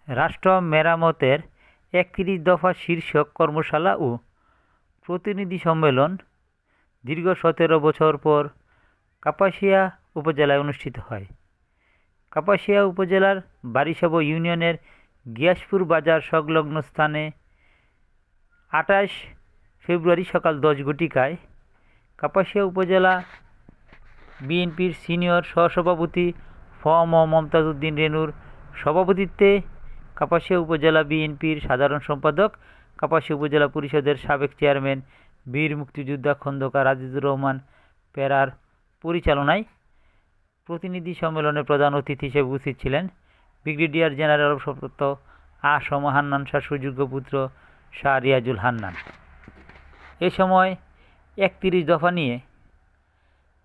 রাষ্ট্র মেরামতের ৩১ দফা শীর্ষক কর্মশালা ও প্রতিনিধি সম্মেলন দীর্ঘ ১৭ বছর পর কাপাসিয়া উপজেলায় অনুষ্ঠিত হয়। কাপাসিয়া উপজেলার বারিসব ইউনিয়নের গিয়াসপুর বাজার সংলগ্ন স্থানে ২৮ ফেব্রুয়ারি সকাল ১০ ঘটিকায় কাপাসিয়া উপজেলা বিএনপির সিনিয়র সহসভাপতি ম মমতাজ উদ্দিন রেনুর সভাপতিত্বে কাপাসিয়া উপজেলা বিএনপির সাধারণ সম্পাদক, কাপাসিয়া উপজেলা পরিষদের সাবেক চেয়ারম্যান বীর মুক্তিযোদ্ধা খন্দকার আজিজুর রহমান পেরার পরিচালনায় প্রতিনিধি সম্মেলনে প্রধান অতিথি হিসেবে উপস্থিত ছিলেন ব্রিগেডিয়ার জেনারেল অবসরপ্রাপ্ত আ.স.ম হান্নান শাহর সুযোগ্য পুত্র শাহ রিয়াজুল হান্নান। এ সময় ৩১ দফা নিয়ে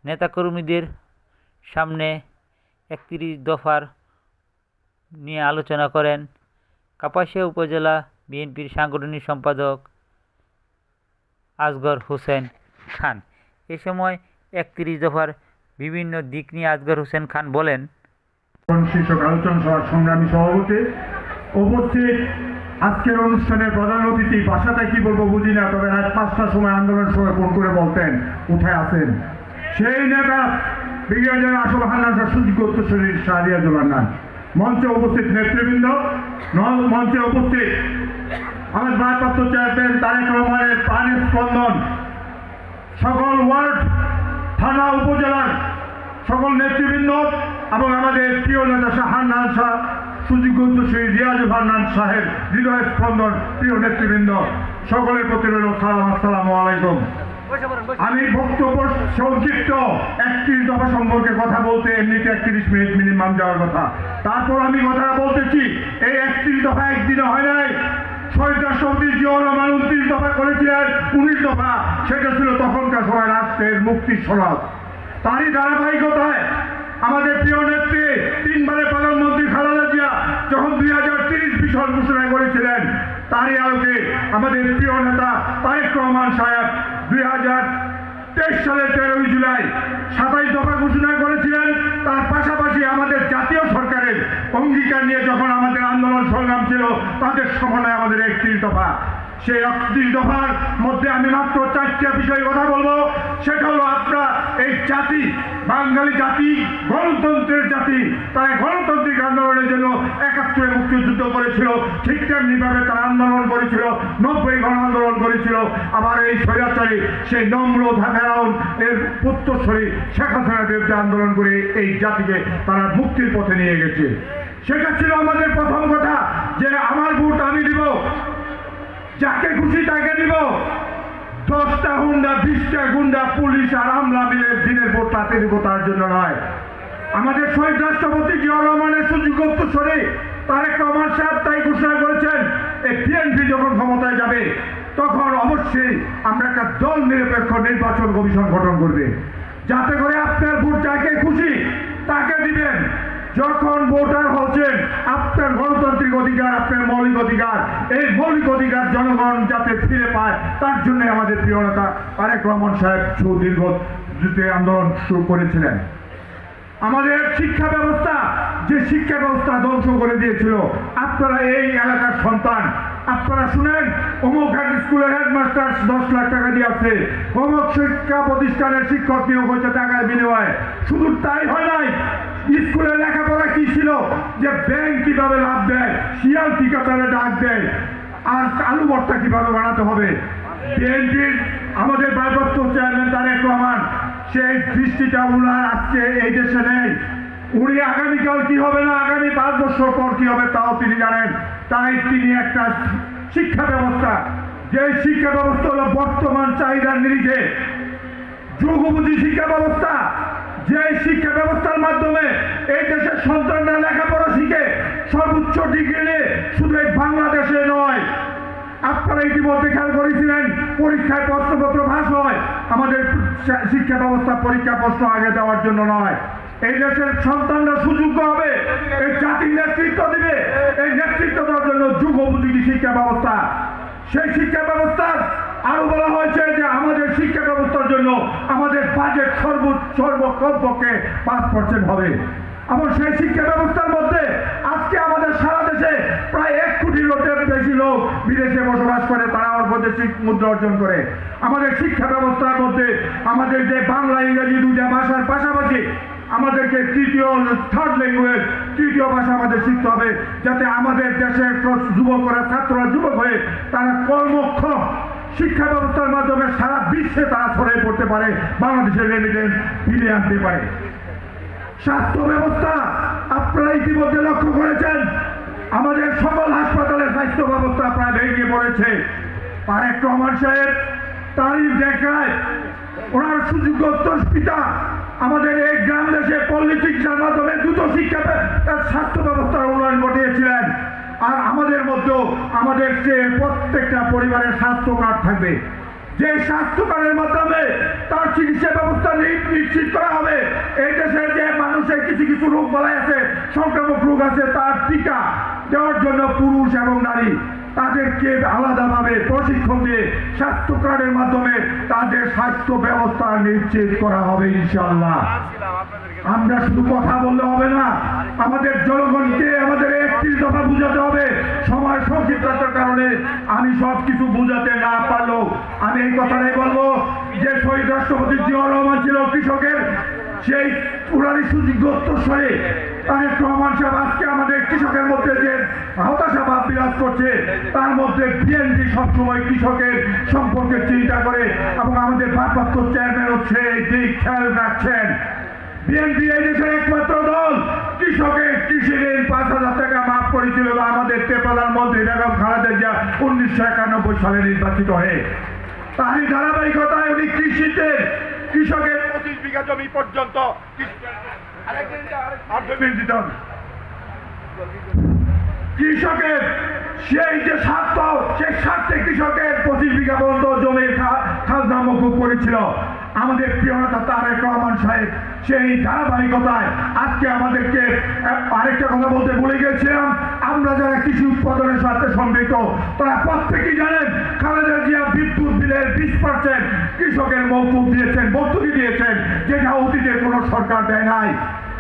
নেতাকর্মীদের সামনে ৩১ দফার নিয়ে আলোচনা করেন কাপাসিয়া উপজেলা বিএনপির সাংগঠনিক সম্পাদক আসগর হোসেন খান। এ সময় ৩১ দফার বিভিন্ন দিক নিয়ে আসগর হোসেন খান বলেন, শীর্ষক আলোচনা সভার সংগ্রামী সভাপতি উপস্থিত, আজকের অনুষ্ঠানের প্রধান অতিথি, ভাষাটা কি বলবো বুঝি না, তবে রাত ৫টার সময় আন্দোলনের সময় ফোন করে বলতেন কোথায় আছেন সেই নেতা ব্রিগেডিয়ার আসল হান্নান শাহ সুযোগ্য উত্তরসূরি শাহ রিয়াজুল হান্নান। মঞ্চে উপস্থিত নেতৃবৃন্দ, মঞ্চে উপস্থিত আমার ভারপ্রাপ্ত চেয়ারম্যান তারেক রহমানের প্রাণের স্পন্দন, সকল ওয়ার্ড, থানা, উপজেলার সকল নেতৃবৃন্দ এবং আমাদের প্রিয় নেতা শাহ হান্নান শাহ সুযোগ্য উত্তরসূরি রিয়াজুল হান্নান সাহেব হৃদয় স্পন্দন প্রিয় নেতৃবৃন্দ, সকলের প্রতি রইল সালাম, আসসালামু আলাইকুম। আমি বক্তব্য সংক্ষিপ্ত ৩১ দফা সম্পর্কে কথা বলতে এমনিতে ৩১ মিনিট মিনিমাম যাওয়ার কথা, তারপর আমি কথা বলতেছি। এই ৩১ দফা একদিনে হয় নাই। শহীদ রাষ্ট্রপতি জিয়াউর রহমান ২৯ দফা করেছিলেন, ১৯ দফা সেটা ছিল তখনকার সময় রাষ্ট্রের মুক্তির সনদ। তারই ধারাবাহিকতায় আমাদের প্রিয় নেত্রী, ৩ বারের প্রধানমন্ত্রী খালেদা জিয়া যখন ২০৩০ বিশাল ঘোষণা করেছিলেন, তারই আলোকে আমাদের প্রিয় নেতা তারেক রহমান সাহেব ২০২৩ সালের ১৩ জুলাই ২৭ দফা ঘোষণা করেছিলেন। তার পাশাপাশি আমাদের জাতীয় সরকারের অঙ্গীকার নিয়ে যখন আমাদের আন্দোলন সংগ্রাম ছিল, তাদের সমন্বয়ে আমাদের ৩১ দফা। সেই ৩১ দফার মধ্যে আমি মাত্র ৪টা বিষয়ে কথা বলবো। সেটা হলো আপনারা এই জাতি, বাঙালি জাতি, গণতন্ত্রের জাতি, তারা গণতান্ত্রিক আন্দোলনের জন্য ৭১ মুক্তিযুদ্ধ করেছিল, ঠিক তেমনিভাবে তারা আন্দোলন করেছিল, ৯০ গণ আন্দোলন করেছিল। আবার এই স্বৈরাচারী সেই নম্রত ফেরাউন এর পুত্রশ্বরী শেখ হাসিনার বিরুদ্ধে আন্দোলন করে এই জাতিকে তারা মুক্তির পথে নিয়ে গেছে। সেটা ছিল আমাদের প্রথম কথা, যে আমার ভোট আমি দিব, যাকে খুশি তাকে দিব। ১০টা গুন্ডা, ২০টা গুন্ডা, পুলিশ আর আমলা মিলে দিনের ভোট রাতে দিব, তার জন্য নয়। আমাদের শহীদ রাষ্ট্রপতি জিয়াউর রহমানের সুযোগ্য উত্তরসূরি তারেক রহমান সাহেব তাই ঘোষণা করেছেন, এই বিএনপি যখন ক্ষমতায় যাবে তখন অবশ্যই আমরা একটা দল নিরপেক্ষ নির্বাচন কমিশন গঠন করবে, যাতে করে আপনার ভোট যাকে খুশি তাকে দিবেন। যখন ভোটার হচ্ছেন, আপনার গণতান্ত্রিক অধিকার, আপনার মৌলিক অধিকার, এই মৌলিক অধিকার জনগণ যাতে ফিরে পায়, তার জন্য আমাদের প্রিয় নেতা তারেক রহমান সাহেব সুদীর্ঘ যুদ্ধে আন্দোলন শুরু করেছিলেন। আমাদের শিক্ষা ব্যবস্থা, যে শিক্ষা ব্যবস্থা ধ্বংস করে দিয়েছিল, আপনারা এই এলাকার সন্তান, আপনারা শুনেন অমুক স্কুলের হেডমাস্টার ১০ লাখ টাকা দিয়ে আছে, অমুক শিক্ষা প্রতিষ্ঠানের শিক্ষক নিয়োগ হয়েছে টাকার বিনিময়ে। শুধু তাই হয় নাই, স্কুলের লেখাপড়া কি ছিল, যে ব্যাংক কিভাবে লাভ দেয়, শিয়াল ঠিকাদারে ডাক দেয়, আর আলু ভর্তা কিভাবে বানাতে হবে। বিএনপির আমাদের ভারপ্রাপ্ত চেয়ারম্যান তারেক রহমান, সেই দৃষ্টিটা উনার আজকে এই দেশে নেই। উনি আগামীকাল কি হবে না, আগামী ৫ বছর পর কি হবে তাও তিনি জানেন। তাই তিনি একটা শিক্ষা ব্যবস্থা, যে শিক্ষা ব্যবস্থা হলো বর্তমান চাহিদার নিরিখে যুগোপযোগী শিক্ষা ব্যবস্থা, যে শিক্ষা ব্যবস্থার মাধ্যমে এই দেশের সন্তানরা লেখাপড়া শিখে সর্বোচ্চ ডিগ্রি নিয়ে শুধু এই বাংলাদেশে নয়, আপনারা ইতিমধ্যে খেয়াল করেছিলেন পরীক্ষায় প্রশ্নপত্র ফাঁস হয়। আমাদের শিক্ষা ব্যবস্থা পরীক্ষা প্রশ্ন আগে দেওয়ার জন্য নয়, এই দেশের সন্তানরা সুযোগ্য হবে, এই জাতির নেতৃত্ব দিবে, এই নেতৃত্ব দেওয়ার জন্য যুগোপযোগী শিক্ষা ব্যবস্থা। সেই শিক্ষা ব্যবস্থার আরো বলা হয়েছে যে আমাদের শিক্ষা ব্যবস্থার জন্য আমাদের বাজেট সর্বকমপক্ষে ৫% হবে। এবং সেই শিক্ষা ব্যবস্থার মধ্যে আজকে আমাদের সারা দেশে বিদেশে বসবাস করে, তারা বৈদেশিক মুদ্রা অর্জন করে। আমাদের শিক্ষা ব্যবস্থার মধ্যে আমাদের যে বাংলা ইংরেজি দুইটা ভাষার পাশাপাশি আমাদেরকে থার্ড ল্যাঙ্গুয়েজ, তৃতীয় ভাষা আমাদের শিখতে হবে, যাতে আমাদের দেশের যুবকরা, ছাত্ররা যুবক হয়ে তারা কর্মক্ষম শিক্ষা ব্যবস্থার মাধ্যমে সারা বিশ্বে তারা ছড়িয়ে পড়তে পারে, বাংলাদেশের রেমিটেন্স ফিরিয়ে আনতে পারে। স্বাস্থ্য ব্যবস্থা আপনারা ইতিমধ্যে লক্ষ্য করেছেন, আমাদের সকল হাসপাতালের স্বাস্থ্য ব্যবস্থা প্রায় ভেঙে পড়েছে। তারেক রহমান সাহেব তারিখ দেখায় ওনার সুযোগ্য পিতা আমাদের এই গ্রাম দেশে পল্লী চিকিৎসার মাধ্যমে দ্রুত শিক্ষা স্বাস্থ্য ব্যবস্থার উন্নয়ন ঘটিয়েছিলেন। আর আমাদের মধ্যেও আমাদের যে প্রত্যেকটা পরিবারের স্বাস্থ্য কার্ড থাকবে, যে স্বাস্থ্য কার্ডের মাধ্যমে তার চিকিৎসা ব্যবস্থা নিশ্চিত করা হবে। এই দেশের যে মানুষের কিছু কিছু রোগ বালাই আছে, সংক্রামক রোগ আছে, তার টিকা দেওয়ার জন্য পুরুষ এবং নারী তাদেরকে আলাদাভাবে প্রশিক্ষণ দিয়ে স্বাস্থ্য কার্ডের মাধ্যমে তাদের স্বাস্থ্য ব্যবস্থা নিশ্চিত করা হবে ইনশাআল্লাহ। আমরা শুধু কথা বললে হবে না, আমাদের জনগণকে আমাদের 31 দফা বুঝাতে হবে। সময় সংক্ষিপ্ততার কারণে আমি সব কিছু বুঝাতে না পারলেও আমি এই কথাটাই বলবো যে শহীদ রাষ্ট্রপতি জিয়াউর রহমান ছিল কৃষকের, সেই পুরানি সুযোগ্য উত্তরসূরি তারেক রহমান সাহেব আজকে আমাদের কৃষকের মধ্যে যে হতাশা ভাব বিরাজ করছে, তার মধ্যে বিএনপি সবসময় কৃষকের সম্পর্কে চিন্তা করে এবং আমাদের ভারপ্রাপ্ত চেয়ারম্যান হচ্ছে এই দিক খেয়াল রাখছেন। বিএনপি এই দেশের একমাত্র দল কৃষকের কৃষি ঋণ 5,000 টাকা মাফ করেছিল আমাদের প্রধানমন্ত্রী বেগম খালেদা জিয়া 1991 সালে নির্বাচিত হয়ে। তারই ধারাবাহিকতায় উনি কৃষিতে কৃষকের 25 বিঘা জমি পর্যন্ত কৃষকের সেই যে স্বার্থ, সেই স্বার্থে কৃষকের 25 বিঘা পর্যন্ত জমির খাজনা মকুব করেছিল আমাদের প্রিয় নেতা তারেক রহমান সাহেব। সেই ধারাবাহিকতায় আজকে আমাদেরকে আরেকটা কথা বলতে ভুলে গেছিলাম, আমরা যারা কৃষি উৎপাদনের সাথে সম্পৃক্ত তারা প্রত্যেকেই জানেন খালেদা জিয়া বিদ্যুৎ বিলের 20% কৃষকের মকুব দিয়েছেন, ভর্তুকি দিয়েছেন, যেটা অতীতে কোনো সরকার দেয় নাই।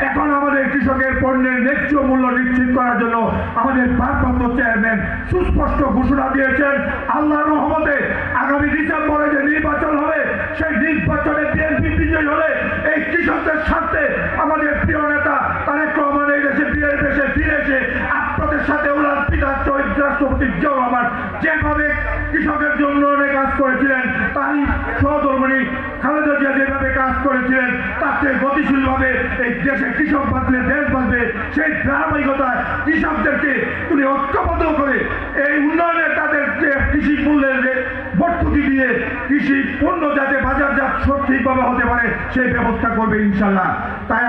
এখন আমাদের কৃষকের পণ্যের ন্যায্য মূল্য নিশ্চিত করার জন্য আমাদের ভারপ্রাপ্ত চেয়ারম্যান সুস্পষ্ট ঘোষণা দিয়েছেন। আল্লাহর রহমতে আগামী ডিসেম্বরে যে নির্বাচন হবে, সেই নির্বাচনে বিএনপি বিজয়ী হলে এই কৃষকদের স্বার্থে আমাদের প্রিয় নেতা তারেক রহমান এই দেশে ফিরে এসে আপনাদের সাথে ওনার পিতা শহীদ রাষ্ট্রপতি জিয়াউর রহমান যেভাবে কৃষকের জন্য অনেক কাজ করেছিলেন, তারই সহধর্মিণী খালেদা জিয়া যেভাবে কাজ করেছিলেন, তাতে গতিশীলভাবে এই দেশে কৃষক বাঁচলে দেশ বাঁচবে। সেই ধারাবাহিকতায় কৃষকদেরকে তুমি ঐক্যবদ্ধ করে এই উন্নয়নে তাদের যে কৃষি মূল্যের ভর্তুকি দিয়ে কৃষি পণ্য যাতে বাজারজাত সঠিকভাবে হতে পারে সেই ব্যবস্থা করবে ইনশাল্লাহ। তাই